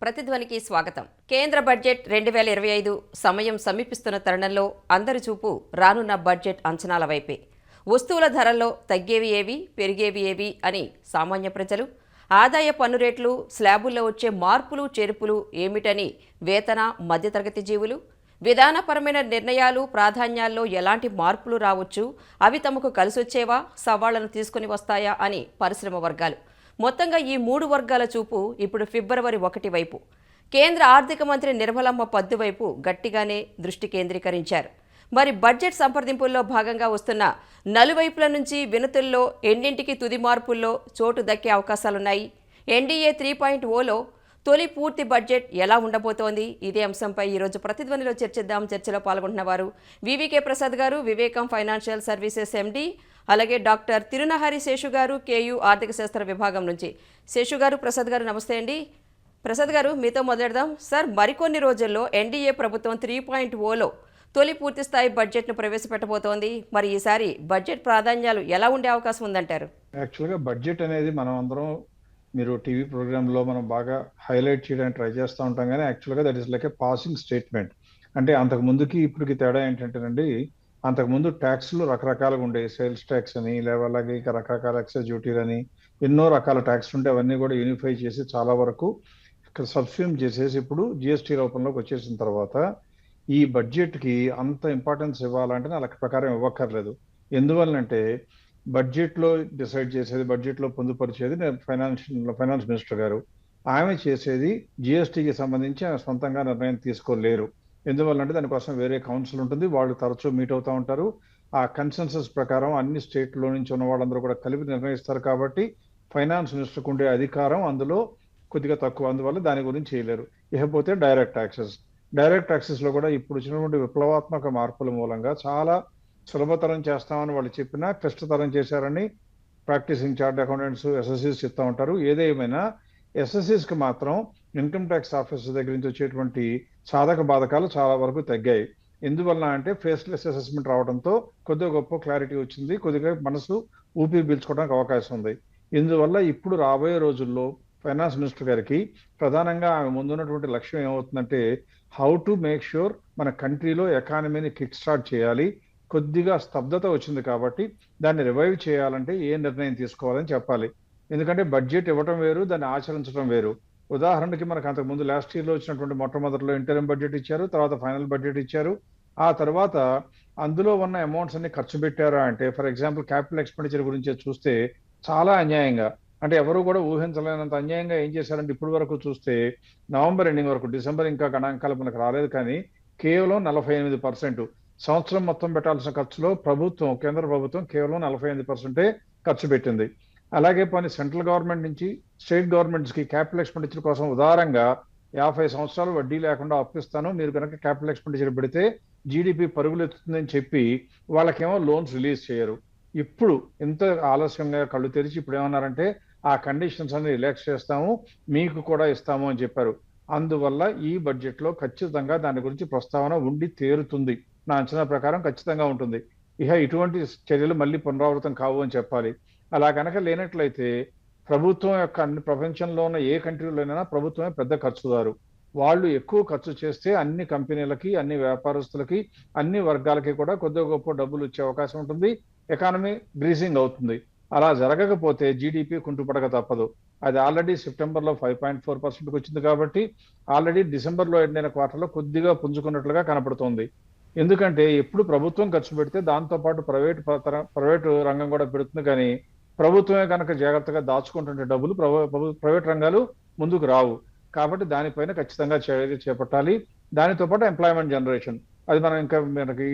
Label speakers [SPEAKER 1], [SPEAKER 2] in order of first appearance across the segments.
[SPEAKER 1] ప్రతిధ్వనికి స్వాగతం. కేంద్ర బడ్జెట్ 2025 సమయం సమీపిస్తున్న తరుణంలో అందరి చూపు రానున్న బడ్జెట్ అంచనాల వైపే. వస్తువుల ధరల్లో తగ్గేవి ఏవి, పెరిగేవి ఏవి అని సామాన్య ప్రజలు, ఆదాయ పన్ను రేట్లు, స్లాబుల్లో వచ్చే మార్పులు చేర్పులు ఏమిటని వేతన, మధ్యతరగతి జీవులు, విధానపరమైన నిర్ణయాలు, ప్రాధాన్యాల్లో ఎలాంటి మార్పులు రావచ్చు, అవి తమకు కలిసొచ్చేవా, సవాళ్లను తీసుకుని వస్తాయా అని పరిశ్రమ వర్గాలు. మొత్తంగా ఈ 3 వర్గాల చూపు ఇప్పుడు ఫిబ్రవరి 1 వైపు, కేంద్ర ఆర్థిక మంత్రి నిర్మలమ్మ పద్దు వైపు గట్టిగానే దృష్టి కేంద్రీకరించారు. మరి బడ్జెట్ సంప్రదింపుల్లో భాగంగా వస్తున్న నలువైపుల నుంచి వినతుల్లో ఎన్నింటికి తుది మార్పుల్లో చోటు దక్కే అవకాశాలున్నాయి? ఎన్డీఏ 3.0లో తొలి పూర్తి బడ్జెట్ ఎలా ఉండబోతోంది? ఇదే అంశంపై ఈరోజు ప్రతిధ్వనిలో చర్చిద్దాం. చర్చలో పాల్గొంటున్న వారు వివికే ప్రసాద్ గారు, వివేకం ఫైనాన్షియల్ సర్వీసెస్ ఎండి, అలాగే డాక్టర్ తిరునహరి శేషు గారు, కేయు ఆర్థిక శాస్త్ర విభాగం నుంచి. శేషు గారు, ప్రసాద్ గారు, నమస్తే అండి. ప్రసాద్ గారు, మీతో మొదలెడదాం. సార్, మరికొన్ని రోజుల్లో ఎన్డీఏ ప్రభుత్వం 3.0లో తొలి పూర్తి స్థాయి బడ్జెట్ను ప్రవేశపెట్టబోతోంది. మరి ఈసారి బడ్జెట్ ప్రాధాన్యాలు ఎలా ఉండే అవకాశం ఉందంటారు?
[SPEAKER 2] యాక్చువల్గా బడ్జెట్ అనేది మనం అందరం, మీరు టీవీ ప్రోగ్రాంలో మనం బాగా హైలైట్ చేయడానికి ట్రై చేస్తూ ఉంటాం, కానీ యాక్చువల్గా that is like A passing statement. అంటే అంతకు ముందుకి ఇప్పటికి తేడా ఏంటంటేనండి, అంతకుముందు ట్యాక్స్లు రకరకాలుగా ఉండేవి. సేల్స్ ట్యాక్స్ అని, అలాగే ఇంకా రకరకాల ఎక్సైజ్ డ్యూటీలు అని, ఎన్నో రకాల ట్యాక్స్ ఉంటే అవన్నీ కూడా యూనిఫై చేసి చాలా వరకు సబ్స్యూమ్ చేసేసి ఇప్పుడు జిఎస్టీ రూపంలోకి వచ్చేసిన తర్వాత ఈ బడ్జెట్కి అంత ఇంపార్టెన్స్ ఇవ్వాలంటే నా లెక్క ప్రకారం ఇవ్వక్కర్లేదు. ఎందువల్లంటే బడ్జెట్లో డిసైడ్ చేసేది, బడ్జెట్లో పొందుపరిచేది ఫైనాన్స్ మినిస్టర్ గారు. ఆమె చేసేది జిఎస్టీకి సంబంధించి ఆమె సొంతంగా నిర్ణయం తీసుకోలేరు. ఎందువల్లంటే దానికోసం వేరే కౌన్సిల్ ఉంటుంది, వాళ్ళు తరచూ మీట్ అవుతూ ఉంటారు. ఆ కన్సెన్సస్ ప్రకారం అన్ని స్టేట్లో నుంచి ఉన్న వాళ్ళందరూ కూడా కలిపి నిర్ణయిస్తారు. కాబట్టి ఫైనాన్స్ మినిస్టర్కి ఉండే అధికారం అందులో కొద్దిగా తక్కువ, అందువల్ల దాని గురించి చేయలేరు. ఇకపోతే డైరెక్ట్ ట్యాక్సెస్లో కూడా ఇప్పుడు వచ్చినటువంటి విప్లవాత్మక మార్పుల మూలంగా చాలా సులభతరం చేస్తామని వాళ్ళు చెప్పినా కష్టతరం చేశారని ప్రాక్టీసింగ్ చార్ట్ అకౌంటెంట్స్, ఎస్ఎస్సీస్ చెప్తా ఉంటారు. ఏదేమైనా ఎస్ఎస్సీస్కి మాత్రం ఇన్కమ్ ట్యాక్స్ ఆఫీసర్ దగ్గర నుంచి వచ్చేటువంటి సాధక బాధకాలు చాలా వరకు తగ్గాయి. ఎందువల్ల అంటే ఫేస్లెస్ అసెస్మెంట్ రావడంతో కొద్దిగా గొప్ప క్లారిటీ వచ్చింది, కొద్దిగా మనసు ఊపిరి పీల్చుకోవడానికి అవకాశం ఉంది. ఇందువల్ల ఇప్పుడు రాబోయే రోజుల్లో ఫైనాన్స్ మినిస్టర్ గారికి ప్రధానంగా ఆమె ముందున్నటువంటి లక్ష్యం ఏమవుతుందంటే, హౌ టు మేక్ ష్యూర్ మన కంట్రీలో ఎకానమీని కిక్ స్టార్ట్ చేయాలి. కొద్దిగా స్తబ్దత వచ్చింది కాబట్టి దాన్ని రివైవ్ చేయాలంటే ఏ నిర్ణయం తీసుకోవాలని చెప్పాలి. ఎందుకంటే బడ్జెట్ ఇవ్వటం వేరు, దాన్ని ఆచరించడం వేరు. ఉదాహరణకి మనకు అంతకుముందు లాస్ట్ ఇయర్లో వచ్చినటువంటి మొట్టమొదటిలో ఇంటరిమ్ బడ్జెట్ ఇచ్చారు, తర్వాత ఫైనల్ బడ్జెట్ ఇచ్చారు. ఆ తర్వాత అందులో ఉన్న అమౌంట్స్ అన్ని ఖర్చు పెట్టారా అంటే, ఫర్ ఎగ్జాంపుల్ క్యాపిటల్ ఎక్స్పెండిచర్ గురించి చూస్తే చాలా అన్యాయంగా, అంటే ఎవరు కూడా ఊహించలేనంత అన్యాయంగా ఏం చేశారంటే, ఇప్పుడు వరకు చూస్తే నవంబర్ ఎండింగ్ వరకు, డిసెంబర్ ఇంకా గణాంకాలు మనకు రాలేదు, కానీ కేవలం 48% సంవత్సరం మొత్తం పెట్టాల్సిన ఖర్చులో కేంద్ర ప్రభుత్వం కేవలం 48% ఖర్చు పెట్టింది. అలాగే పని సెంట్రల్ గవర్నమెంట్ నుంచి స్టేట్ గవర్నమెంట్స్కి క్యాపిటల్ ఎక్స్పెండిచర్ కోసం ఉదారంగా 50 సంవత్సరాలు వడ్డీ లేకుండా అప్పిస్తాను, మీరు కనుక క్యాపిటల్ ఎక్స్పెండిచర్ పెడితే జీడిపి పరుగులెత్తుతుందని చెప్పి వాళ్ళకేమో లోన్స్ రిలీజ్ చేయరు. ఇప్పుడు ఇంత ఆలస్యంగా కళ్ళు తెరిచి ఇప్పుడు ఏమన్నారంటే, ఆ కండిషన్స్ అన్ని రిలాక్స్ చేస్తాము, మీకు కూడా ఇస్తాము అని చెప్పారు. అందువల్ల ఈ బడ్జెట్లో ఖచ్చితంగా దాని గురించి ప్రస్తావన ఉండి తీరుతుంది. నా అంచనా ప్రకారం ఖచ్చితంగా ఉంటుంది. ఇటువంటి చర్యలు మళ్ళీ పునరావృతం కావు అని చెప్పాలి. అలా కనుక లేనట్లయితే ప్రభుత్వం యొక్క అన్ని ప్రపంచంలో ఉన్న ఏ కంట్రీలోనైనా ప్రభుత్వమే పెద్ద ఖర్చుదారు. వాళ్ళు ఎక్కువ ఖర్చు చేస్తే అన్ని కంపెనీలకి, అన్ని వ్యాపారస్తులకి, అన్ని వర్గాలకి కూడా కొద్దిగా గొప్ప డబ్బులు వచ్చే అవకాశం ఉంటుంది. ఎకానమీ గ్రీజింగ్ అవుతుంది. అలా జరగకపోతే జీడిపి కుంటుపడక తప్పదు. అది ఆల్రెడీ సెప్టెంబర్లో 5.4% వచ్చింది కాబట్టి ఆల్రెడీ డిసెంబర్లో ఎండిన క్వార్టర్లో కొద్దిగా పుంజుకున్నట్లుగా కనపడుతోంది. ఎందుకంటే ఎప్పుడు ప్రభుత్వం ఖర్చు పెడితే దాంతోపాటు ప్రైవేటు రంగం కూడా పెడుతుంది, కానీ ప్రభుత్వమే కనుక జాగ్రత్తగా దాచుకుంటుంటే డబ్బులు ప్రైవేట్ రంగాలు ముందుకు రావు. కాబట్టి దానిపైన ఖచ్చితంగా చర్య చేపట్టాలి. దానితో పాటు ఎంప్లాయ్మెంట్ జనరేషన్, అది మనం ఇంకా మనకి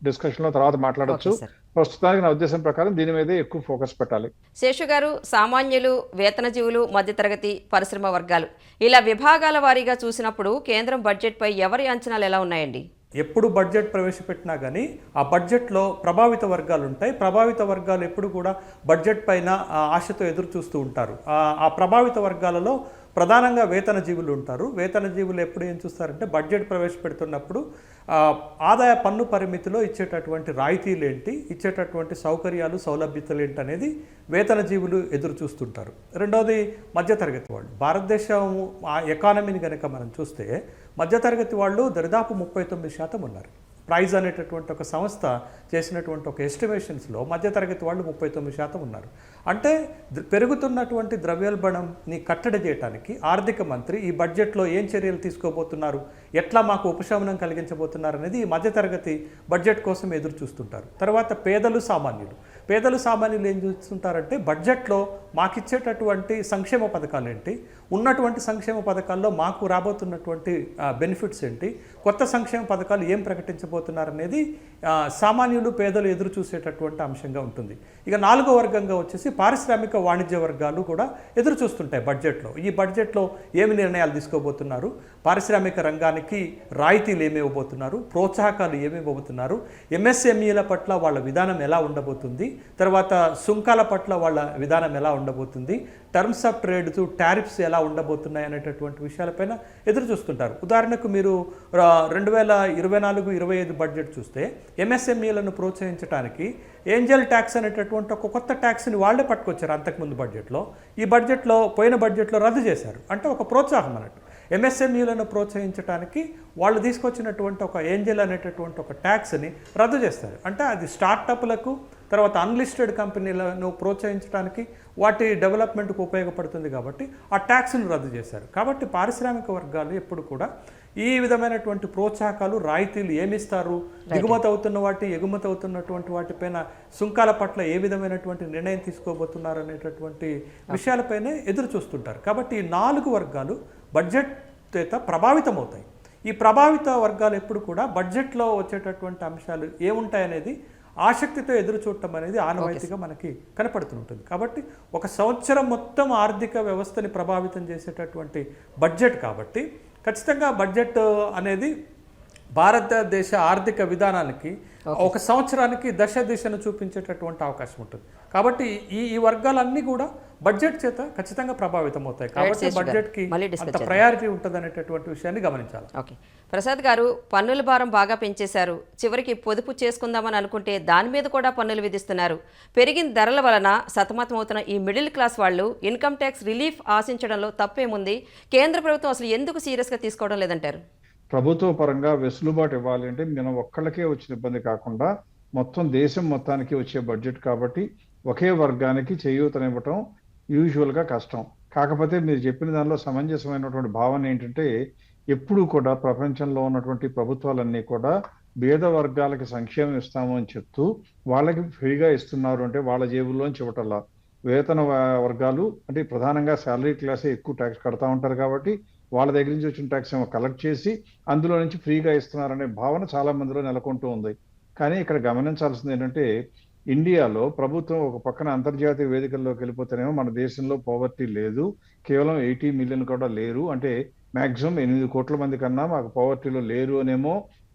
[SPEAKER 2] డిస్కషన్ లో తర్వాత మాట్లాడొచ్చు. ప్రస్తుతానికి నా ఉద్దేశం ప్రకారం దీని మీదే ఎక్కువ ఫోకస్ పెట్టాలి.
[SPEAKER 1] శేషు గారు, సామాన్యులు, వేతనజీవులు, మధ్యతరగతి, పరిశ్రమ వర్గాలు, ఇలా విభాగాల వారీగా చూసినప్పుడు కేంద్రం బడ్జెట్ పై ఎవరి అంచనాలు ఎలా ఉన్నాయండి?
[SPEAKER 3] ఎప్పుడు బడ్జెట్ ప్రవేశపెట్టినా కానీ ఆ బడ్జెట్లో ప్రభావిత వర్గాలు ఉంటాయి. ప్రభావిత వర్గాలు ఎప్పుడు కూడా బడ్జెట్ పైన ఆశతో ఎదురు చూస్తూ ఉంటారు. ఆ ప్రభావిత వర్గాలలో ప్రధానంగా వేతనజీవులు ఉంటారు. వేతనజీవులు ఎప్పుడు ఏం చూస్తారంటే, బడ్జెట్ ప్రవేశపెడుతున్నప్పుడు ఆదాయ పన్ను పరిమితిలో ఇచ్చేటటువంటి రాయితీలు ఏంటి, ఇచ్చేటటువంటి సౌకర్యాలు సౌలభ్యతలు ఏంటి అనేది వేతన జీవులు ఎదురు చూస్తుంటారు. రెండవది మధ్యతరగతి వాళ్ళు. భారతదేశం ఎకానమీని కనుక మనం చూస్తే మధ్యతరగతి వాళ్ళు దరిదాపు 39% ఉన్నారు. ప్రైజ్ అనేటటువంటి ఒక సంస్థ చేసినటువంటి ఒక ఎస్టిమేషన్స్లో మధ్యతరగతి వాళ్ళు 39% ఉన్నారు. అంటే పెరుగుతున్నటువంటి ద్రవ్యోల్బణంని కట్టడి చేయడానికి ఆర్థిక మంత్రి ఈ బడ్జెట్లో ఏం చర్యలు తీసుకోబోతున్నారు, ఎట్లా మాకు ఉపశమనం కలిగించబోతున్నారు అనేది ఈ మధ్యతరగతి బడ్జెట్ కోసం ఎదురు చూస్తుంటారు. తర్వాత పేదలు సామాన్యులు ఏం చూస్తుంటారంటే బడ్జెట్లో మాకు ఇచ్చేటటువంటి సంక్షేమ పథకాలు ఏంటి, ఉన్నటువంటి సంక్షేమ పథకాల్లో మాకు రాబోతున్నటువంటి బెనిఫిట్స్ ఏంటి, కొత్త సంక్షేమ పథకాలు ఏం ప్రకటించబోతున్నారు అనేది సామాన్యులు పేదలు ఎదురు చూసేటటువంటి అంశంగా ఉంటుంది. ఇక 4వ వర్గంగా వచ్చేసి పారిశ్రామిక వాణిజ్య వర్గాలు కూడా ఎదురు చూస్తుంటాయి బడ్జెట్లో. ఈ బడ్జెట్లో ఏమి నిర్ణయాలు తీసుకోబోతున్నారు, పారిశ్రామిక రంగానికి రాయితీలు ఏమి ఇవ్వబోతున్నారు, ప్రోత్సాహకాలు ఏమి ఇవ్వబోతున్నారు, ఎంఎస్ఎంఈల పట్ల వాళ్ళ విధానం ఎలా ఉండబోతుంది, తర్వాత సుంకాల పట్ల వాళ్ళ విధానం ఎలా ఉండబోతుంది, టర్మ్స్ ఆఫ్ ట్రేడ్ టారిఫ్స్ ఎలా ఉండబోతున్నాయి అనేటటువంటి విషయాలపైన ఎదురు చూస్తుంటారు. ఉదాహరణకు మీరు 2024-25 బడ్జెట్ చూస్తే ఎంఎస్ఎంఈలను ప్రోత్సహించడానికి ఏంజల్ ట్యాక్స్ అనేటటువంటి ఒక కొత్త ట్యాక్స్ని వాళ్ళే పట్టుకొచ్చారు. అంతకుముందు బడ్జెట్లో, ఈ బడ్జెట్లో పోయిన బడ్జెట్లో రద్దు చేశారు. అంటే ఒక ప్రోత్సాహం అన్నట్టు ఎంఎస్ఎంఈలను ప్రోత్సహించడానికి వాళ్ళు తీసుకొచ్చినటువంటి ఒక ఏంజల్ అనేటటువంటి ఒక ట్యాక్స్ని రద్దు చేస్తారు. అంటే అది స్టార్టప్లకు తర్వాత అన్లిస్టెడ్ కంపెనీలను ప్రోత్సహించడానికి వాటి డెవలప్మెంట్కు ఉపయోగపడుతుంది కాబట్టి ఆ ట్యాక్స్ను రద్దు చేశారు. కాబట్టి పారిశ్రామిక వర్గాలు ఎప్పుడు కూడా ఈ విధమైనటువంటి ప్రోత్సాహకాలు రాయితీలు ఏమిస్తారు, దిగుమతి అవుతున్న వాటి ఎగుమతి అవుతున్నటువంటి వాటిపైన సుంకాల పట్ల ఏ విధమైనటువంటి నిర్ణయం తీసుకోబోతున్నారు అనేటటువంటి విషయాలపైనే ఎదురు చూస్తుంటారు. కాబట్టి ఈ 4 వర్గాలు బడ్జెట్ చేత ప్రభావితం అవుతాయి. ఈ ప్రభావిత వర్గాలు ఎప్పుడు కూడా బడ్జెట్లో వచ్చేటటువంటి అంశాలు ఏముంటాయనేది ఆసక్తితో ఎదురు చూడటం అనేది ఆనవాయితీగా మనకి కనపడుతుంటుంది. కాబట్టి ఒక సంవత్సరం మొత్తం ఆర్థిక వ్యవస్థని ప్రభావితం చేసేటటువంటి బడ్జెట్ కాబట్టి ఖచ్చితంగా బడ్జెట్ అనేది భారతదేశ ఆర్థిక విధానానికి ఒక సంవత్సరానికి దిశను చూపించేటటువంటి అవకాశం ఉంటుంది. కాబట్టి ఈ వర్గాలన్నీ కూడా బడ్జెట్ చేత ఖచ్చితంగా ప్రభావితం అవుతాయి. కాబట్టి బడ్జెట్కి అంత ప్రయారిటీ ఉంటుంది అనేటటువంటి విషయాన్ని గమనించాలి.
[SPEAKER 1] ఓకే ప్రసాద్ గారు, పన్నుల భారం బాగా పెంచేశారు. చివరికి పొదుపు చేసుకుందామని అనుకుంటే దాని మీద కూడా పన్నులు విధిస్తున్నారు. పెరిగిన ధరల వలన సతమతమవుతున్న ఈ మిడిల్ క్లాస్ వాళ్ళు ఇన్కమ్ ట్యాక్స్ రిలీఫ్ ఆశించడంలో తప్పేముంది? కేంద్ర ప్రభుత్వం అసలు ఎందుకు సీరియస్గా తీసుకోవడం లేదంటారు?
[SPEAKER 2] ప్రభుత్వ పరంగా వెసులుబాటు ఇవ్వాలి అంటే మనం ఒక్కళ్ళకే వచ్చిన ఇబ్బంది కాకుండా మొత్తం దేశం మొత్తానికి వచ్చే బడ్జెట్ కాబట్టి ఒకే వర్గానికి చేయూతనివ్వటం యూజువల్గా కష్టం. కాకపోతే మీరు చెప్పిన దానిలో సమంజసమైనటువంటి భావన ఏంటంటే ఎప్పుడు కూడా ప్రపంచంలో ఉన్నటువంటి ప్రభుత్వాలన్నీ కూడా పేద వర్గాలకి సంక్షేమం ఇస్తాము అని చెప్తూ వాళ్ళకి ఫ్రీగా ఇస్తున్నారు అంటే వాళ్ళ జేబుల్లోంచి ఇవ్వటల్లా వేతన వర్గాలు అంటే ప్రధానంగా శాలరీ క్లాసే ఎక్కువ ట్యాక్స్ కడతా ఉంటారు కాబట్టి వాళ్ళ దగ్గర నుంచి వచ్చిన ట్యాక్స్ ఏమో కలెక్ట్ చేసి అందులో నుంచి ఫ్రీగా ఇస్తున్నారనే భావన చాలా మందిలో నెలకొంటూ ఉంది. కానీ ఇక్కడ గమనించాల్సింది ఏంటంటే ఇండియాలో ప్రభుత్వం ఒక పక్కన అంతర్జాతీయ వేదికల్లోకి వెళ్ళిపోతేనేమో మన దేశంలో పోవర్టీ లేదు, కేవలం 80 మిలియన్ కూడా లేరు, అంటే మాక్సిమం 8 కోట్ల మంది కన్నా మాకు పోవర్టీలో లేరు అనేమో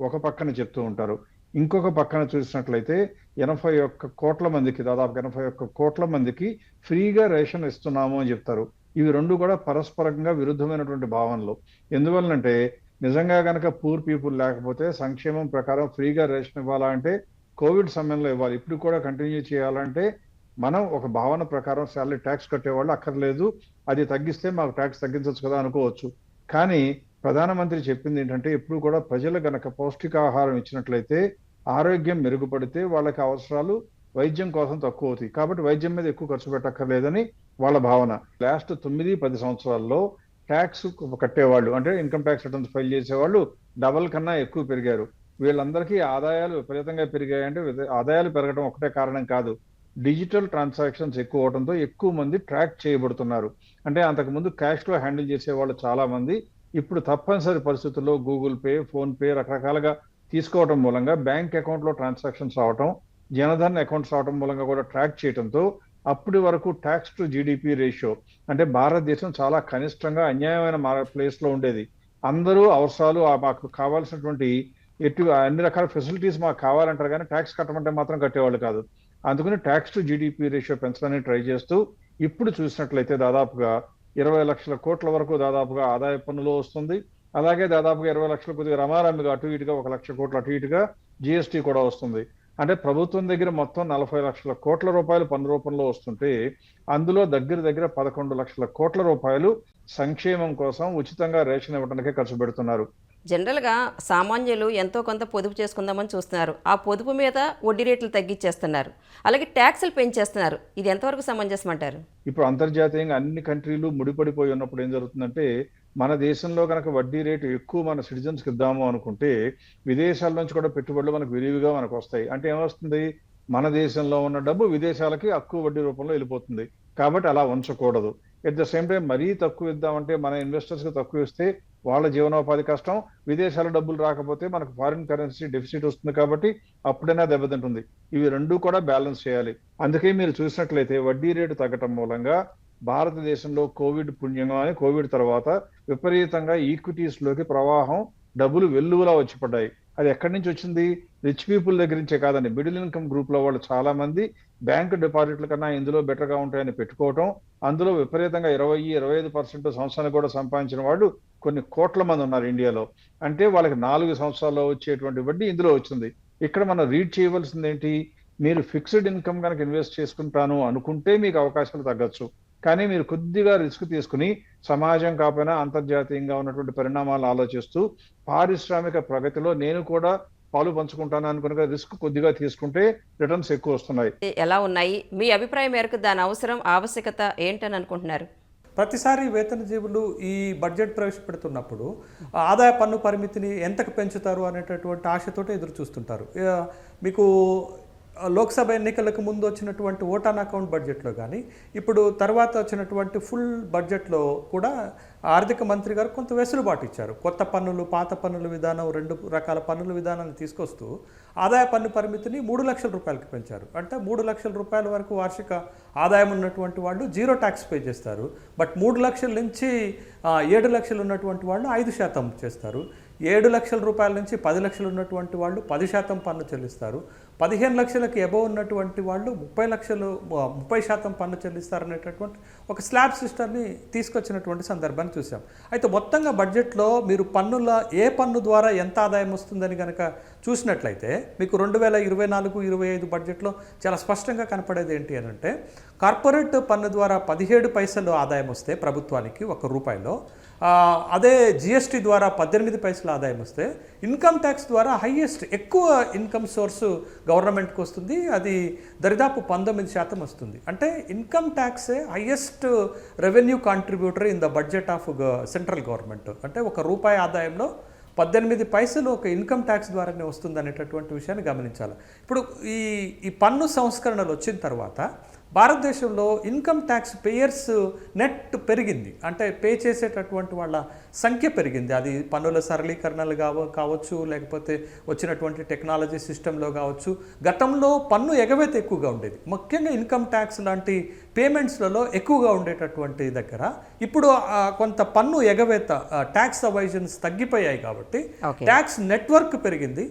[SPEAKER 2] ఒక పక్కన చెప్తూ ఉంటారు. ఇంకొక పక్కన చూసినట్లయితే 81 కోట్ల మందికి దాదాపు 81 కోట్ల మందికి ఫ్రీగా రేషన్ ఇస్తున్నాము అని చెప్తారు. ఇవి రెండు కూడా పరస్పరంగా విరుద్ధమైనటువంటి భావనలు. ఎందువల్లంటే నిజంగా కనుక పూర్ పీపుల్ లేకపోతే సంక్షేమం ప్రకారం ఫ్రీగా రేషన్ ఇవ్వాలా అంటే కోవిడ్ సమయంలో ఇవ్వాలి, ఇప్పుడు కూడా కంటిన్యూ చేయాలంటే మనం ఒక భావన ప్రకారం శాలరీ ట్యాక్స్ కట్టేవాళ్ళు అక్కర్లేదు, అది తగ్గిస్తే మాకు ట్యాక్స్ తగ్గించవచ్చు కదా అనుకోవచ్చు. కానీ ప్రధానమంత్రి చెప్పింది ఏంటంటే ఎప్పుడు కూడా ప్రజలు గనక పౌష్టికాహారం ఇచ్చినట్లయితే ఆరోగ్యం మెరుగుపడితే వాళ్ళకి అవసరాలు వైద్యం కోసం తక్కువ అవుతాయి, కాబట్టి వైద్యం మీద ఎక్కువ ఖర్చు పెట్టక్కర్లేదని వాళ్ళ భావన. లాస్ట్ 9-10 సంవత్సరాల్లో ట్యాక్స్ కట్టేవాళ్ళు అంటే ఇన్కమ్ ట్యాక్స్ రిటర్న్స్ ఫైల్ చేసేవాళ్ళు డబల్ కన్నా ఎక్కువ పెరిగారు. వీళ్ళందరికీ ఆదాయాలు విపరీతంగా పెరిగాయంటే ఆదాయాలు పెరగడం ఒకటే కారణం కాదు, డిజిటల్ ట్రాన్సాక్షన్స్ ఎక్కువ అవడంతో ఎక్కువ మంది ట్రాక్ చేయబడుతున్నారు. అంటే అంతకుముందు క్యాష్లో హ్యాండిల్ చేసేవాళ్ళు చాలా మంది ఇప్పుడు తప్పనిసరి పరిస్థితుల్లో గూగుల్ పే, ఫోన్ పే రకరకాలుగా తీసుకోవడం మూలంగా బ్యాంక్ అకౌంట్లో ట్రాన్సాక్షన్స్ రావటం, జనధన్ అకౌంట్స్ రావడం మూలంగా కూడా ట్రాక్ చేయడంతో అప్పటి వరకు ట్యాక్స్ టు జీడిపి రేషియో అంటే భారతదేశం చాలా కనిష్టంగా అన్యాయమైన ప్లేస్లో ఉండేది. అందరూ అవసరాలు మాకు కావాల్సినటువంటి అన్ని రకాల ఫెసిలిటీస్ మాకు కావాలంటారు కానీ ట్యాక్స్ కట్టమంటే మాత్రం కట్టేవాళ్ళు కాదు. అందుకని ట్యాక్స్ టు జీడిపి రేషియో పెంచడానికి ట్రై చేస్తూ ఇప్పుడు చూసినట్లయితే దాదాపుగా 20 లక్షల కోట్ల వరకు దాదాపుగా ఆదాయ పన్నులో వస్తుంది. అలాగే దాదాపుగా 20 లక్షల కొద్దిగా రమారమ్మిగా అటు ఇటుగా 1 లక్ష కోట్లు అటు ఇటుగా జిఎస్టీ కూడా వస్తుంది. అంటే ప్రభుత్వం దగ్గర మొత్తం 40 లక్షల కోట్ల రూపాయలు పన్ను రూపంలో వస్తుంటే అందులో దగ్గర 11 లక్షల కోట్ల రూపాయలు సంక్షేమం కోసం ఉచితంగా రేషన్ ఇవ్వడానికే ఖర్చు పెడుతున్నారు.
[SPEAKER 1] జనరల్గా సామాన్యులు ఎంతో కొంత పొదుపు చేసుకుందామని చూస్తున్నారు. ఆ పొదుపు మీద వడ్డీ రేట్లు తగ్గించేస్తున్నారు, అలాగే ట్యాక్సులు పెంచేస్తున్నారు. ఇది ఎంతవరకు సమంజసం అంటారు?
[SPEAKER 2] ఇప్పుడు అంతర్జాతీయంగా అన్ని కంట్రీలు ముడిపడిపోయి ఉన్నప్పుడు ఏం జరుగుతుందంటే మన దేశంలో కనుక వడ్డీ రేటు ఎక్కువ మన సిటిజన్స్కి ఇద్దాము అనుకుంటే విదేశాల నుంచి కూడా పెట్టుబడులు మనకు విరివిగా మనకు వస్తాయి. అంటే ఏమొస్తుంది, మన దేశంలో ఉన్న డబ్బు విదేశాలకి ఎక్కువ వడ్డీ రూపంలో వెళ్ళిపోతుంది. కాబట్టి అలా ఉంచకూడదు. ఎట్ ద సేమ్ టైం మరీ తక్కువ ఇద్దామంటే మన ఇన్వెస్టర్స్కి తక్కువ ఇస్తే వాళ్ళ జీవనోపాధి కష్టం, విదేశాల డబ్బులు రాకపోతే మనకు ఫారిన్ కరెన్సీ డెఫిసిట్ వస్తుంది. కాబట్టి అప్పుడైనా దెబ్బతింటుంది. ఇవి రెండూ కూడా బ్యాలెన్స్ చేయాలి. అందుకే మీరు చూసినట్లయితే వడ్డీ రేటు తగ్గటం మూలంగా భారతదేశంలో కోవిడ్ పుణ్యంగా అని కోవిడ్ తర్వాత విపరీతంగా ఈక్విటీస్ లోకి ప్రవాహం డబ్బులు వెల్లువలా వచ్చి పడ్డాయి. అది ఎక్కడి నుంచి వచ్చింది? రిచ్ పీపుల్ దగ్గర నుంచే కాదండి, మిడిల్ ఇన్కమ్ గ్రూప్ లో వాళ్ళు చాలా మంది బ్యాంకు డిపాజిట్ల కన్నా ఇందులో బెటర్ గా ఉంటాయని పెట్టుకోవటం, అందులో విపరీతంగా 20-25% సంవత్సరానికి కూడా సంపాదించిన వాళ్ళు కొన్ని కోట్ల మంది ఉన్నారు ఇండియాలో. అంటే వాళ్ళకి 4 సంవత్సరాల్లో వచ్చేటువంటి వడ్డీ ఇందులో వచ్చింది. ఇక్కడ మనం రీడ్ చేయవలసింది ఏంటి, మీరు ఫిక్స్డ్ ఇన్కమ్ కనుక ఇన్వెస్ట్ చేసుకుంటాను అనుకుంటే మీకు అవకాశాలు తగ్గచ్చు. కానీ మీరు కొద్దిగా రిస్క్ తీసుకుని సమాజం కాకపోయినా అంతర్జాతీయంగా ఉన్నటువంటి పరిణామాలు ఆలోచిస్తూ పారిశ్రామిక ప్రగతిలో నేను కూడా పాలు పంచుకుంటాను అనుకున్న రిస్క్ కొద్దిగా తీసుకుంటే రిటర్న్స్ ఎక్కువ వస్తున్నాయి.
[SPEAKER 1] ఎలా ఉన్నాయి మీ అభిప్రాయం మేరకు దాని అవసరం ఆవశ్యకత ఏంటని అనుకుంటున్నారు?
[SPEAKER 3] ప్రతిసారి వేతన జీవులు ఈ బడ్జెట్ ప్రవేశపెడుతున్నప్పుడు ఆదాయ పన్ను పరిమితిని ఎంతకు పెంచుతారు అనేటటువంటి ఆశతోటి ఎదురు చూస్తుంటారు. మీకు లోక్సభ ఎన్నికలకు ముందు వచ్చినటువంటి ఓట్ ఆన్ అకౌంట్ బడ్జెట్లో కానీ ఇప్పుడు తర్వాత వచ్చినటువంటి ఫుల్ బడ్జెట్లో కూడా ఆర్థిక మంత్రి గారు కొంత వెసులుబాటు ఇచ్చారు. కొత్త పన్నులు, పాత పన్నుల విధానం, 2 రకాల పన్నుల విధానాన్ని తీసుకొస్తూ ఆదాయ పన్ను పరిమితిని 3 లక్షల రూపాయలకి పెంచారు. అంటే 3 లక్షల రూపాయల వరకు వార్షిక ఆదాయం ఉన్నటువంటి వాళ్ళు 0 ట్యాక్స్ పే చేస్తారు. బట్ 3 లక్షల నుంచి 7 లక్షలు ఉన్నటువంటి వాళ్ళు 5% చేస్తారు. 7 లక్షల రూపాయల నుంచి 10 లక్షలు ఉన్నటువంటి వాళ్ళు 10% పన్ను చెల్లిస్తారు. 15 లక్షలకి అబోవ్ ఉన్నటువంటి వాళ్ళు 30% పన్ను చెల్లిస్తారనేటటువంటి ఒక స్లాబ్ సిస్టమ్ని తీసుకొచ్చినటువంటి సందర్భాన్ని చూసాం. అయితే మొత్తంగా బడ్జెట్లో మీరు ఏ పన్ను ద్వారా ఎంత ఆదాయం వస్తుందని కనుక చూసినట్లయితే మీకు 2024-25 బడ్జెట్లో చాలా స్పష్టంగా కనపడేది ఏంటి అని అంటే, కార్పొరేట్ పన్ను ద్వారా 17 పైసలు ఆదాయం వస్తే ప్రభుత్వానికి 1 రూపాయిలో, అదే జిఎస్టీ ద్వారా 18 పైసల ఆదాయం వస్తే ఇన్కమ్ ట్యాక్స్ ద్వారా ఎక్కువ ఇన్కమ్ సోర్సు గవర్నమెంట్కి వస్తుంది. అది దరిదాపు 19% వస్తుంది. అంటే ఇన్కమ్ ట్యాక్సే highest revenue contributor in the budget of central government. అంటే 1 రూపాయి ఆదాయంలో 18 పైసలు ఒక ఇన్కమ్ ట్యాక్స్ ద్వారానే వస్తుంది అనేటటువంటి విషయాన్ని గమనించాలి. ఇప్పుడు ఈ పన్ను సంస్కరణలు వచ్చిన తర్వాత భారతదేశంలో ఇన్కమ్ ట్యాక్స్ పేయర్స్ నెట్ పెరిగింది. అంటే పే చేసేటటువంటి వాళ్ళ సంఖ్య పెరిగింది. అది పన్నుల సరళీకరణలు కావచ్చు, లేకపోతే వచ్చినటువంటి టెక్నాలజీ సిస్టంలో కావచ్చు. గతంలో పన్ను ఎగవేత ఎక్కువగా ఉండేది, ముఖ్యంగా ఇన్కమ్ ట్యాక్స్ లాంటి పేమెంట్స్లలో ఎక్కువగా ఉండేటటువంటి దగ్గర ఇప్పుడు కొంత పన్ను ఎగవేత, ట్యాక్స్ అవైజన్స్ తగ్గిపోయాయి. కాబట్టి ట్యాక్స్ నెట్వర్క్ పెరిగింది.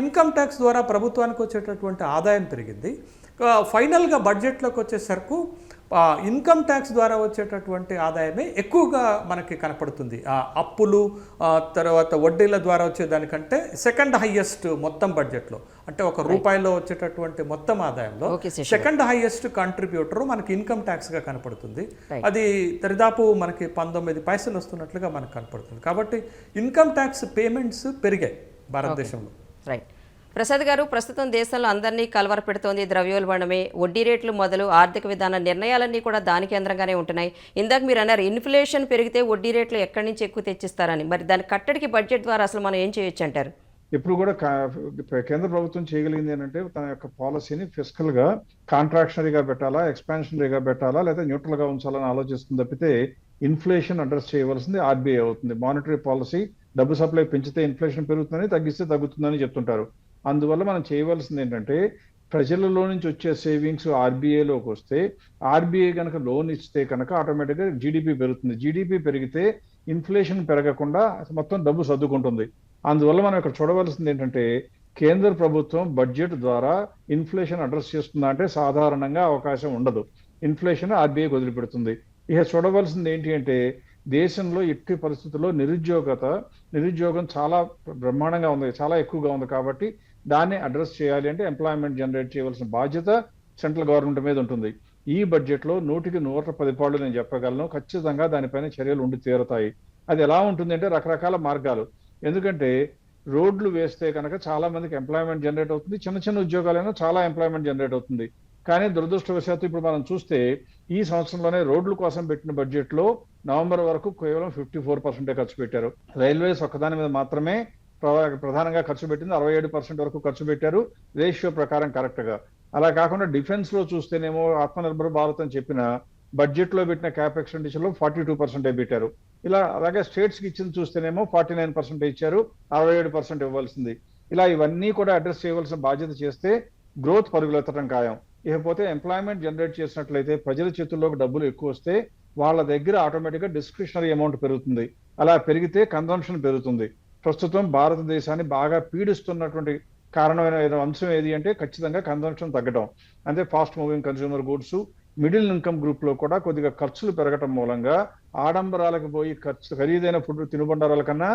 [SPEAKER 3] ఇన్కమ్ ట్యాక్స్ ద్వారా ప్రభుత్వానికి వచ్చేటటువంటి ఆదాయం పెరిగింది. ఫైనల్గా బడ్జెట్లోకి వచ్చేసరికి ఇన్కమ్ ట్యాక్స్ ద్వారా వచ్చేటటువంటి ఆదాయమే ఎక్కువగా మనకి కనపడుతుంది. అప్పులు తర్వాత వడ్డీల ద్వారా వచ్చేదానికంటే సెకండ్ హైయెస్ట్ మొత్తం బడ్జెట్లో, అంటే 1 రూపాయిలో వచ్చేటటువంటి మొత్తం ఆదాయంలో సెకండ్ హైయెస్ట్ కాంట్రిబ్యూటర్ మనకి ఇన్కమ్ ట్యాక్స్గా కనపడుతుంది. అది దరిదాపు మనకి 19 పైసలు వస్తున్నట్లుగా మనకు కనపడుతుంది. కాబట్టి ఇన్కమ్ ట్యాక్స్ పేమెంట్స్ పెరిగాయి భారతదేశంలో.
[SPEAKER 1] రైట్. ప్రసాద్ గారు, ప్రస్తుతం దేశంలో అందరినీ కలవర పెడుతోంది ద్రవ్యోల్బణమే. వడ్డీ రేట్లు మొదలు ఆర్థిక విధాన నిర్ణయాలన్నీ కూడా దాని కేంద్రంగానే ఉంటున్నాయి. ఇందాక మీరు అన్నారు ఇన్ఫ్లేషన్ పెరిగితే వడ్డీ రేట్లు ఎక్కడి నుంచి ఎక్కువ తెచ్చిస్తారని. మరి దాని కట్టడికి బడ్జెట్ ద్వారా అసలు మనం ఏం చేయొచ్చు అంటారు?
[SPEAKER 2] ఇప్పుడు కూడా కేంద్ర ప్రభుత్వం చేయగలిగింది ఏంటంటే తన యొక్క పాలసీని ఫిస్కల్ గా కాంట్రాక్షనరీగా పెట్టాలా, ఎక్స్పాన్షనరీగా పెట్టాలా, లేదా న్యూట్రల్ గా ఉంచాలని ఆలోచిస్తుంది తప్పితే ఇన్ఫ్లేషన్ అడ్రస్ చేయవలసింది ఆర్బీఐ అవుతుంది. మానిటరీ పాలసీ, డబ్బు సప్లై పెంచితే ఇన్ఫ్లేషన్ పెరుగుతుందని, తగ్గిస్తే తగ్గుతుందని చెప్తుంటారు. అందువల్ల మనం చేయవలసింది ఏంటంటే ప్రజలలో నుంచి వచ్చే సేవింగ్స్ ఆర్బీఐలోకి వస్తే, ఆర్బీఐ కనుక లోన్ ఇస్తే కనుక ఆటోమేటిక్గా జీడిపి పెరుగుతుంది. జీడిపి పెరిగితే ఇన్ఫ్లేషన్ పెరగకుండా మొత్తం డబ్బు సర్దుకుంటుంది. అందువల్ల మనం ఇక్కడ చూడవలసింది ఏంటంటే కేంద్ర ప్రభుత్వం బడ్జెట్ ద్వారా ఇన్ఫ్లేషన్ అడ్రస్ చేస్తుందా అంటే సాధారణంగా అవకాశం ఉండదు. ఇన్ఫ్లేషన్ ఆర్బీఐ వదిలిపెడుతుంది. ఇక చూడవలసింది ఏంటి అంటే దేశంలో ఎట్టి పరిస్థితుల్లో నిరుద్యోగం చాలా బ్రహ్మాండంగా ఉంది, చాలా ఎక్కువగా ఉంది. కాబట్టి దాన్ని అడ్రస్ చేయాలి అంటే ఎంప్లాయ్మెంట్ జనరేట్ చేయవలసిన బాధ్యత సెంట్రల్ గవర్నమెంట్ మీద ఉంటుంది. ఈ బడ్జెట్లో 100కి 110 పాళ్ళు నేను చెప్పగలను. ఖచ్చితంగా దానిపైన చర్యలు ఉండి తీరుతాయి. అది ఎలా ఉంటుంది అంటే రకరకాల మార్గాలు. ఎందుకంటే రోడ్లు వేస్తే కనుక చాలా మందికి ఎంప్లాయ్మెంట్ జనరేట్ అవుతుంది, చిన్న చిన్న ఉద్యోగాలైనా చాలా ఎంప్లాయ్మెంట్ జనరేట్ అవుతుంది. కానీ దురదృష్టవశాత్తు ఇప్పుడు మనం చూస్తే ఈ సంవత్సరంలోనే రోడ్ల కోసం పెట్టిన బడ్జెట్ లో నవంబర్ వరకు కేవలం 54% ఖర్చు పెట్టారు. రైల్వేస్ ఒక్కదాని మీద మాత్రమే ప్రధానంగా ఖర్చు పెట్టింది, 67% వరకు ఖర్చు పెట్టారు రేషియో ప్రకారం కరెక్ట్ గా. అలా కాకుండా డిఫెన్స్ లో చూస్తేనేమో ఆత్మనిర్భర్ భారత్ అని చెప్పిన బడ్జెట్ లో పెట్టిన క్యాప్ ఎక్స్పెండిచర్ లో 42% పెట్టారు. ఇలా అలాగే స్టేట్స్ కి ఇచ్చింది చూస్తేనేమో 49% ఇచ్చారు, 67% ఇవ్వాల్సింది. ఇలా ఇవన్నీ కూడా అడ్రస్ చేయవలసిన బాధ్యత చేస్తే గ్రోత్ పరుగులెత్తడం ఖాయం. ఇకపోతే ఎంప్లాయ్మెంట్ జనరేట్ చేసినట్లయితే ప్రజల చేతుల్లోకి డబ్బులు ఎక్కువ వస్తే వాళ్ళ దగ్గర ఆటోమేటిక్గా డిస్క్రిషనరీ అమౌంట్ పెరుగుతుంది. అలా పెరిగితే కన్సంప్షన్ పెరుగుతుంది. ప్రస్తుతం భారతదేశాన్ని బాగా పీడిస్తున్నటువంటి కారణమైన అంశం ఏది అంటే ఖచ్చితంగా కన్సంప్షన్ తగ్గడం. అంటే fast moving consumer goods, middle income group లో కూడా కొద్దిగా ఖర్చులు పెరగటం మూలంగా ఆడంబరాలకు పోయి ఖరీదైన ఫుడ్ తినుబండారాల కన్నా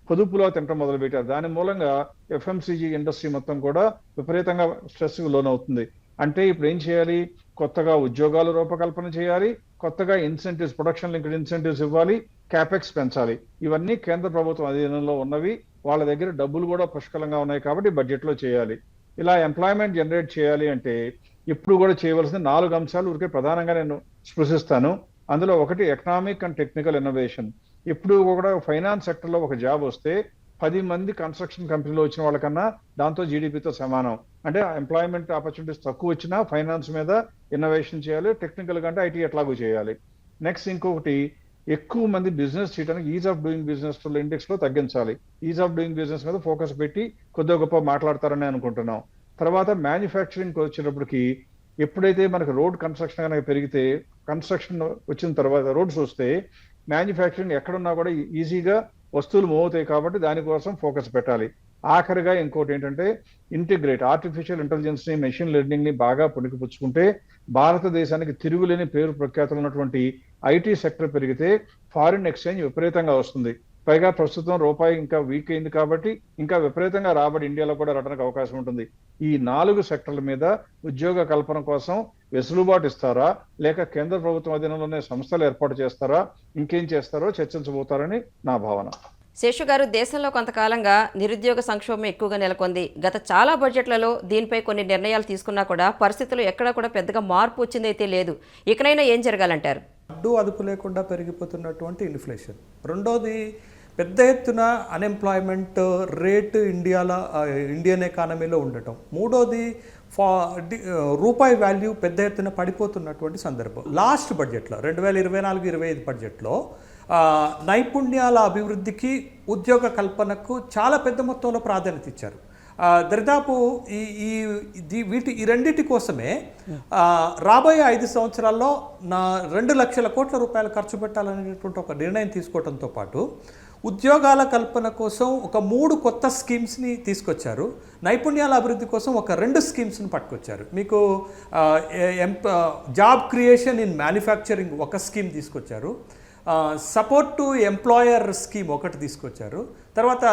[SPEAKER 2] పొదుపులో తినటం మొదలుపెట్టారు. దాని మూలంగా ఎఫ్ఎంసీజీ ఇండస్ట్రీ మొత్తం కూడా విపరీతంగా స్ట్రెస్ లోనవుతుంది. అంటే ఇప్పుడు ఏం చేయాలి? కొత్తగా ఉద్యోగాలు రూపకల్పన చేయాలి, కొత్తగా ఇన్సెంటివ్స్, ప్రొడక్షన్ లింక్డ్ ఇన్సెంటివ్స్ ఇవ్వాలి, క్యాపెక్స్ పెంచాలి. ఇవన్నీ కేంద్ర ప్రభుత్వం అధీనంలో ఉన్నవి. వాళ్ళ దగ్గర డబ్బులు కూడా పుష్కలంగా ఉన్నాయి కాబట్టి బడ్జెట్ లో చేయాలి. ఇలా ఎంప్లాయ్మెంట్ జనరేట్ చేయాలి అంటే ఇప్పుడు కూడా చేయవలసిన 4 అంశాలు ఊరికే ప్రధానంగా నేను స్పృశిస్తాను. అందులో ఒకటి ఎకనామిక్ అండ్ టెక్నికల్ ఇన్నోవేషన్. ఇప్పుడు కూడా ఫైనాన్స్ సెక్టర్ లో ఒక జాబ్ వస్తే 10 మంది కన్స్ట్రక్షన్ కంపెనీలో వచ్చిన వాళ్ళకన్నా దాంతో జీడిపితో సమానం. అంటే ఎంప్లాయ్మెంట్ ఆపర్చునిటీస్ తక్కువ వచ్చినా ఫైనాన్స్ మీద ఇన్నోవేషన్ చేయాలి, టెక్నికల్ కంటే ఐటీ ఎట్లాగూ చేయాలి. నెక్స్ట్ ఇంకొకటి, ఎక్కువ మంది బిజినెస్ చేయడానికి is of doing business index లో తగ్గించాలి. ఈజ్ ఆఫ్ డూయింగ్ బిజినెస్ మీద ఫోకస్ పెట్టి కొద్దిగా గొప్ప మాట్లాడతారని అనుకుంటున్నాం. తర్వాత మ్యానుఫ్యాక్చరింగ్ వచ్చేటప్పటికి ఎప్పుడైతే మనకు రోడ్ కన్స్ట్రక్షన్ కనుక పెరిగితే, కన్స్ట్రక్షన్ వచ్చిన తర్వాత రోడ్స్ వస్తే మ్యానుఫ్యాక్చరింగ్ ఎక్కడున్నా కూడా ఈజీగా వస్తువులు మూవ్ అవుతాయి కాబట్టి దానికోసం ఫోకస్ పెట్టాలి. ఆఖరిగా ఇంకోటి ఏంటంటే ఇంటిగ్రేట్ ఆర్టిఫిషియల్ ఇంటెలిజెన్స్ ని, మెషిన్ లెర్నింగ్ ని బాగా పుణికిపుచ్చుకుంటే భారతదేశానికి తిరుగులేని పేరు ప్రఖ్యాతులు ఉన్నటువంటి ఐటీ సెక్టర్ పెరిగితే ఫారిన్ ఎక్స్చేంజ్ విపరీతంగా వస్తుంది. పైగా ప్రస్తుతం రూపాయి ఇంకా వీక్ అయింది కాబట్టి ఇంకా విపరీతంగా రాబడి ఇండియాలో కూడా రావడానికి అవకాశం ఉంటుంది. ఈ 4 సెక్టర్ల మీద ఉద్యోగ కల్పన కోసం వెసులుబాటు ఇస్తారా, లేక కేంద్ర ప్రభుత్వం అధీనంలోనే సంస్థలు ఏర్పాటు చేస్తారా, ఇంకేం చేస్తారో చర్చించబోతారని నా భావన.
[SPEAKER 1] శేషు గారు, దేశంలో కొంతకాలంగా నిరుద్యోగ సంక్షోభం ఎక్కువగా నెలకొంది. గత చాలా బడ్జెట్లలో దీనిపై కొన్ని నిర్ణయాలు తీసుకున్నా కూడా పరిస్థితులు ఎక్కడా కూడా పెద్దగా మార్పు వచ్చిందైతే లేదు. ఇకనైనా ఏం జరగాలంటారు?
[SPEAKER 3] అడ్డు అదుపు లేకుండా పెరిగిపోతున్నటువంటి ఇన్ఫ్లేషన్, రెండోది పెద్ద ఎత్తున అన్ఎంప్లాయ్మెంట్ రేటు ఇండియన్ ఎకానమీలో ఉండటం, మూడోది రూపాయి వాల్యూ పెద్ద ఎత్తున పడిపోతున్నటువంటి సందర్భం. లాస్ట్ బడ్జెట్లో 2024-25 బడ్జెట్లో నైపుణ్యాల అభివృద్ధికి, ఉద్యోగ కల్పనకు చాలా పెద్ద మొత్తంలో ప్రాధాన్యత ఇచ్చారు. దరిదాపు ఈ రెండింటి కోసమే రాబోయే 5 సంవత్సరాల్లో 2 లక్షల కోట్ల రూపాయలు ఖర్చు పెట్టాలనేటువంటి ఒక నిర్ణయం తీసుకోవడంతో పాటు ఉద్యోగాల కల్పన కోసం ఒక 3 కొత్త స్కీమ్స్ని తీసుకొచ్చారు. నైపుణ్యాల అభివృద్ధి కోసం ఒక 2 స్కీమ్స్ని పట్టుకొచ్చారు. మీకు జాబ్ క్రియేషన్ ఇన్ మ్యానుఫ్యాక్చరింగ్ ఒక స్కీమ్ తీసుకొచ్చారు, సపోర్ట్ టు ఎంప్లాయర్ స్కీమ్ ఒకటి తీసుకొచ్చారు, తర్వాత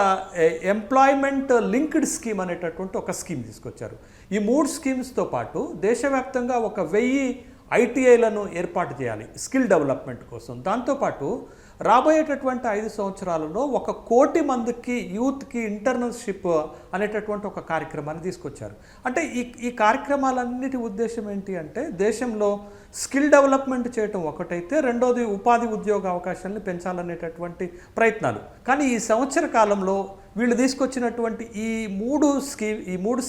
[SPEAKER 3] ఎంప్లాయ్మెంట్ లింక్డ్ స్కీమ్ అనేటటువంటి ఒక స్కీమ్ తీసుకొచ్చారు. ఈ 3 స్కీమ్స్తో పాటు దేశవ్యాప్తంగా 1000 ఐటీఐలను ఏర్పాటు చేయాలి స్కిల్ డెవలప్మెంట్ కోసం. దాంతోపాటు రాబోయేటటువంటి 5 సంవత్సరాలలో 1 కోటి మందికి యూత్కి ఇంటర్న్షిప్ అనేటటువంటి ఒక కార్యక్రమాన్ని తీసుకొచ్చారు. అంటే ఈ కార్యక్రమాలన్నిటి ఉద్దేశం ఏంటి అంటే దేశంలో స్కిల్ డెవలప్మెంట్ చేయటం ఒకటైతే, రెండోది ఉపాధి ఉద్యోగ అవకాశాలను పెంచాలనేటటువంటి ప్రయత్నాలు. కానీ ఈ సంవత్సర కాలంలో వీళ్ళు తీసుకొచ్చినటువంటి ఈ 3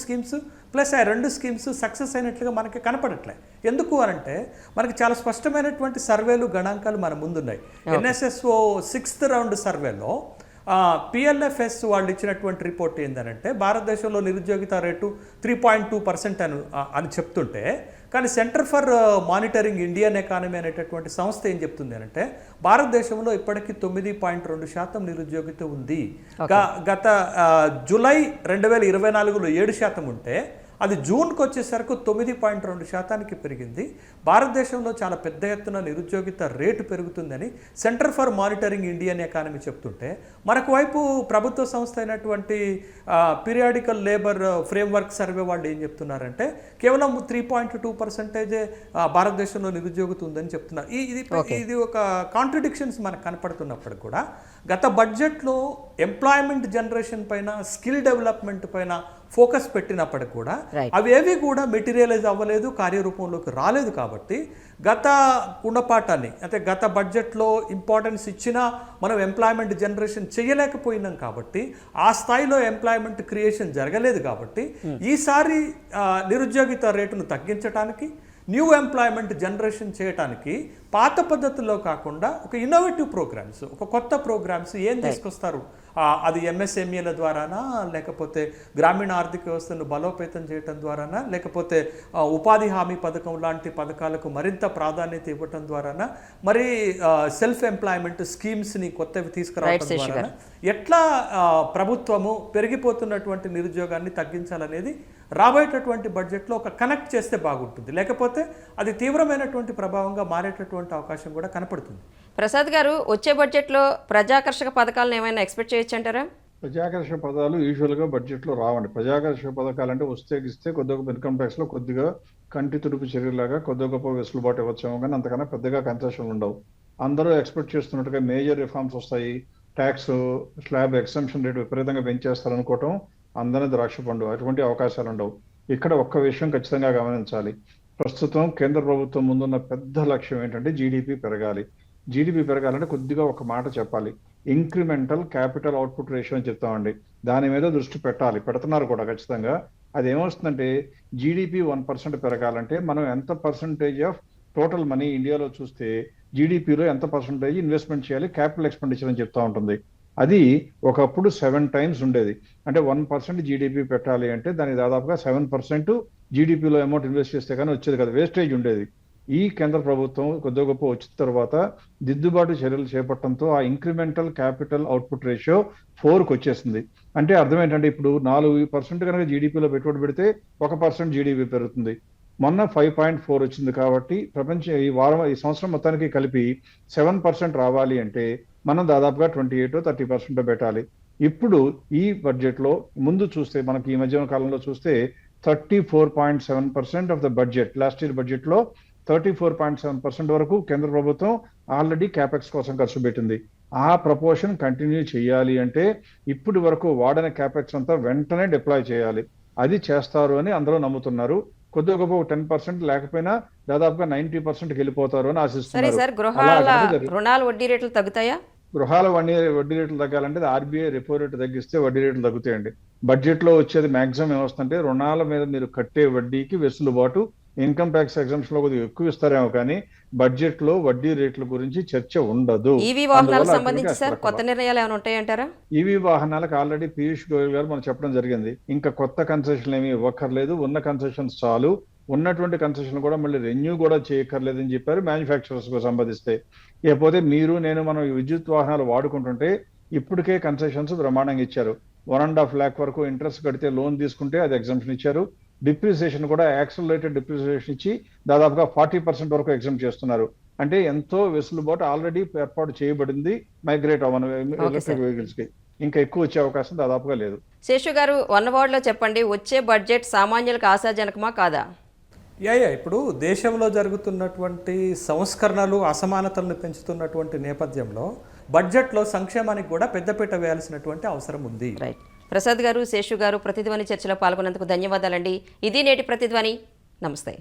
[SPEAKER 3] స్కీమ్స్ ప్లస్ ఆ 2 స్కీమ్స్ సక్సెస్ అయినట్లుగా మనకి కనపడట్లే. ఎందుకు అనంటే మనకి చాలా స్పష్టమైనటువంటి సర్వేలు, గణాంకాలు మన ముందున్నాయి. ఎన్ఎస్ఎస్ఓ 6th రౌండ్ సర్వేలో పిఎల్ఎఫ్ఎస్ వాళ్ళు ఇచ్చినటువంటి రిపోర్ట్ ఏంటంటే భారతదేశంలో నిరుద్యోగిత రేటు 3.2% అని చెప్తుంటే, కానీ centre for monitoring Indian economy అనేటటువంటి సంస్థ ఏం చెప్తుంది అంటే భారతదేశంలో ఇప్పటికీ 9.2% నిరుద్యోగిత ఉంది. గత జూలై 2024లో 7% ఉంటే అది జూన్కి వచ్చేసరికి 9.2% పెరిగింది. భారతదేశంలో చాలా పెద్ద ఎత్తున నిరుద్యోగిత రేటు పెరుగుతుందని centre for monitoring Indian economy చెప్తుంటే, మరొక వైపు ప్రభుత్వ సంస్థ అయినటువంటి పీరియాడికల్ లేబర్ ఫ్రేమ్వర్క్ సర్వే వాళ్ళు ఏం చెప్తున్నారంటే కేవలం 3.2% భారతదేశంలో నిరుద్యోగిత ఉందని చెప్తున్నారు. ఇది ఒక కాంట్రడిక్షన్స్ మనకు కనపడుతున్నప్పుడు కూడా గత బడ్జెట్లో ఎంప్లాయ్మెంట్ జనరేషన్ పైన, స్కిల్ డెవలప్మెంట్ పైన ఫోకస్ పెట్టినప్పటికి కూడా అవేవి కూడా మెటీరియలైజ్ అవ్వలేదు, కార్యరూపంలోకి రాలేదు. కాబట్టి గత గుణపాఠాన్ని అంటే గత బడ్జెట్లో ఇంపార్టెన్స్ ఇచ్చినా మనం ఎంప్లాయ్మెంట్ జనరేషన్ చేయలేకపోయినాం. కాబట్టి ఆ స్థాయిలో ఎంప్లాయ్మెంట్ క్రియేషన్ జరగలేదు. కాబట్టి ఈసారి నిరుద్యోగిత రేటును తగ్గించడానికి, న్యూ ఎంప్లాయ్మెంట్ జనరేషన్ చేయడానికి పాత పద్ధతుల్లో కాకుండా ఒక ఇన్నోవేటివ్ ప్రోగ్రామ్స్, ఒక కొత్త ప్రోగ్రామ్స్ ఏం తీసుకొస్తారు? అది ఎంఎస్ఎంఈల ద్వారానా, లేకపోతే గ్రామీణ ఆర్థిక వ్యవస్థను బలోపేతం చేయడం ద్వారానా, లేకపోతే ఉపాధి హామీ పథకం లాంటి పథకాలకు మరింత ప్రాధాన్యత ఇవ్వటం ద్వారానా, మరి సెల్ఫ్ ఎంప్లాయ్మెంట్ స్కీమ్స్ని కొత్తవి తీసుకురావడం ద్వారానా, ఎట్లా ప్రభుత్వము పెరిగిపోతున్నటువంటి నిరుద్యోగాన్ని తగ్గించాలనేది రాబోయేటటువంటి బడ్జెట్లో ఒక కనెక్ట్ చేస్తే బాగుంటుంది. లేకపోతే అది తీవ్రమైనటువంటి ప్రభావంగా మారేటటువంటి అవకాశం కూడా కనపడుతుంది.
[SPEAKER 1] ప్రసాద్ గారు, వచ్చే బడ్జెట్లో ప్రజాకర్షక పథకాలను ఏమైనా ఎక్స్పెక్ట్ చేయొచ్చు అంటారా?
[SPEAKER 2] ప్రజాకర్షక పదాలు యూజువల్గా బడ్జెట్లో రావండి. ప్రజాకర్షక పథకాలు అంటే వస్తే ఇస్తే కొద్దిగా ఇన్కమ్ ట్యాక్స్ లో కొద్దిగా కంటి తుడుపు చర్యలాగా కొద్దిగా గొప్ప వెసులుబాటు ఇవ్వచ్చేమో, కానీ అంతకన్నా పెద్దగా కన్సెషన్లు ఉండవు. అందరూ ఎక్స్పెక్ట్ చేస్తున్నట్టుగా మేజర్ రిఫార్మ్స్ వస్తాయి, ట్యాక్స్ స్లాబ్ ఎగ్జంప్షన్ రేట్ విపరీతంగా పెంచేస్తారు అనుకోవటం అందరినీ ద్రాక్ష పండు. అటువంటి అవకాశాలు ఉండవు. ఇక్కడ ఒక్క విషయం ఖచ్చితంగా గమనించాలి. ప్రస్తుతం కేంద్ర ప్రభుత్వం ముందున్న పెద్ద లక్ష్యం ఏంటంటే జీడిపి పెరగాలి. జీడిపి పెరగాలంటే కొద్దిగా ఒక మాట చెప్పాలి, ఇంక్రిమెంటల్ క్యాపిటల్ అవుట్పుట్ రేషియో అని చెప్తామండి. దాని మీద దృష్టి పెట్టాలి, పెడుతున్నారు కూడా ఖచ్చితంగా. అది ఏమొస్తుందంటే జీడిపి 1% పెరగాలంటే మనం ఎంత పర్సంటేజ్ ఆఫ్ టోటల్ మనీ ఇండియాలో చూస్తే జీడిపిలో ఎంత పర్సంటేజ్ ఇన్వెస్ట్మెంట్ చేయాలి, క్యాపిటల్ ఎక్స్పెండిచర్ అని చెప్తా ఉంటుంది. అది ఒకప్పుడు 7 times ఉండేది. అంటే 1% జీడిపి పెట్టాలి అంటే దానికి దాదాపుగా 7% జీడిపిలో అమౌంట్ ఇన్వెస్ట్ చేస్తే కానీ వచ్చేది కదా, వేస్టేజ్ ఉండేది. ఈ కేంద్ర ప్రభుత్వం కొద్దిగా గొప్ప వచ్చిన తర్వాత దిద్దుబాటు చర్యలు చేపట్టడంతో ఆ ఇంక్రిమెంటల్ క్యాపిటల్ అవుట్పుట్ రేషియో 4కి వచ్చేసింది. అంటే అర్థం ఏంటంటే ఇప్పుడు 4% కనుక జీడిపిలో పెట్టుబడి పెడితే 1% జీడిపి పెరుగుతుంది. మొన్న 5.4 వచ్చింది. కాబట్టి ఈ సంవత్సరం మొత్తానికి కలిపి 7% రావాలి అంటే మనం దాదాపుగా 28-30% పెట్టాలి. ఇప్పుడు ఈ బడ్జెట్ లో ముందు చూస్తే మనకి ఈ మధ్య కాలంలో చూస్తే 34.7% of the budget, last year budget లో 34.7% వరకు కేంద్ర ప్రభుత్వం ఆల్రెడీ క్యాపెక్స్ కోసం ఖర్చు పెట్టింది. ఆ ప్రపోర్షన్ కంటిన్యూ చేయాలి అంటే ఇప్పటి వరకు వాడిన క్యాపెక్స్ అంతా వెంటనే డిప్లాయ్ చేయాలి. అది చేస్తారు అని అందరూ నమ్ముతున్నారు. కొద్దిగా గొప్ప 10% లేకపోయినా దాదాపుగా 90%కి వెళ్ళిపోతారు అని ఆశిస్తున్నారు.
[SPEAKER 1] రుణాల వడ్డీ రేట్లు తగ్గుతాయా?
[SPEAKER 2] గృహాల వడ్డీ రేట్లు తగ్గాలంటే ఆర్బీఐ రెపో రేటు తగ్గిస్తే వడ్డీ రేట్లు తగ్గుతాయండి. బడ్జెట్ లో వచ్చేది మాక్సిమం ఏమొస్తుందంటే రుణాల మీద మీరు కట్టే వడ్డీకి వెసులుబాటు ఇన్కమ్ ట్యాక్స్ ఎగ్జంప్షన్ లో కొద్దిగా ఎక్కువ ఇస్తారేమో, కానీ బడ్జెట్ లో వడ్డీ రేట్ల గురించి చర్చ ఉండదు.
[SPEAKER 1] ఈవీ వాహనాలకు సంబంధించి సార్ కొత్త నిర్ణయాలు ఏమైనా ఉంటాయంటారా?
[SPEAKER 2] ఈవీ వాహనాలకు ఆల్రెడీ పీయూష్ గోయల్ గారు మనం చెప్పడం జరిగింది. ఇంకా కొత్త కన్సెషన్లు ఏమీ ఇవ్వక్కర్లేదు, ఉన్న కన్సెషన్స్ చాలు. ఉన్నటువంటి కన్సెషన్ కూడా మళ్ళీ రెన్యూ కూడా చేయక్కర్లేదని చెప్పారు మ్యానుఫ్యాక్చరర్స్ కు సంబంధిస్తే. ఇకపోతే మనం విద్యుత్ వాహనాలు వాడుకుంటుంటే ఇప్పటికే కన్సెషన్స్ బ్రహ్మాండంగా ఇచ్చారు. 1.5 lakh వరకు ఇంట్రెస్ట్ కడితే లోన్ తీసుకుంటే అది ఎగ్జంప్షన్ ఇచ్చారు. డిప్రిసియేషన్ కూడా యాక్సలరేటెడ్ డిప్రిసియేషన్ ఇచ్చి దాదాపుగా 40% వరకు ఎగ్జామ్ చేస్తున్నారు. అంటే ఎంతో వెసులుబాటు ఆల్రెడీ ఏర్పాటు చేయబడింది మైగ్రేట్ అవ్వని ఎలక్ట్రిక్ వెహికల్స్ కి. ఇంకా ఎక్కువ వచ్చే అవకాశం దాదాపుగా లేదు.
[SPEAKER 1] శేషు గారు, 1 word లో చెప్పండి, వచ్చే బడ్జెట్ సామాన్యులకు ఆశాజనకమా కాదా?
[SPEAKER 3] ఇప్పుడు దేశంలో జరుగుతున్నటువంటి సంస్కరణలు అసమానతలను పెంచుతున్నటువంటి నేపథ్యంలో బడ్జెట్లో సంక్షేమానికి కూడా పెద్దపీట వేయాల్సినటువంటి అవసరం ఉంది.
[SPEAKER 1] రైట్. ప్రసాద్ గారు, శేషు గారు, ప్రతిధ్వని చర్చలో పాల్గొన్నందుకు ధన్యవాదాలండి. ఇది నేటి ప్రతిధ్వని. నమస్తే.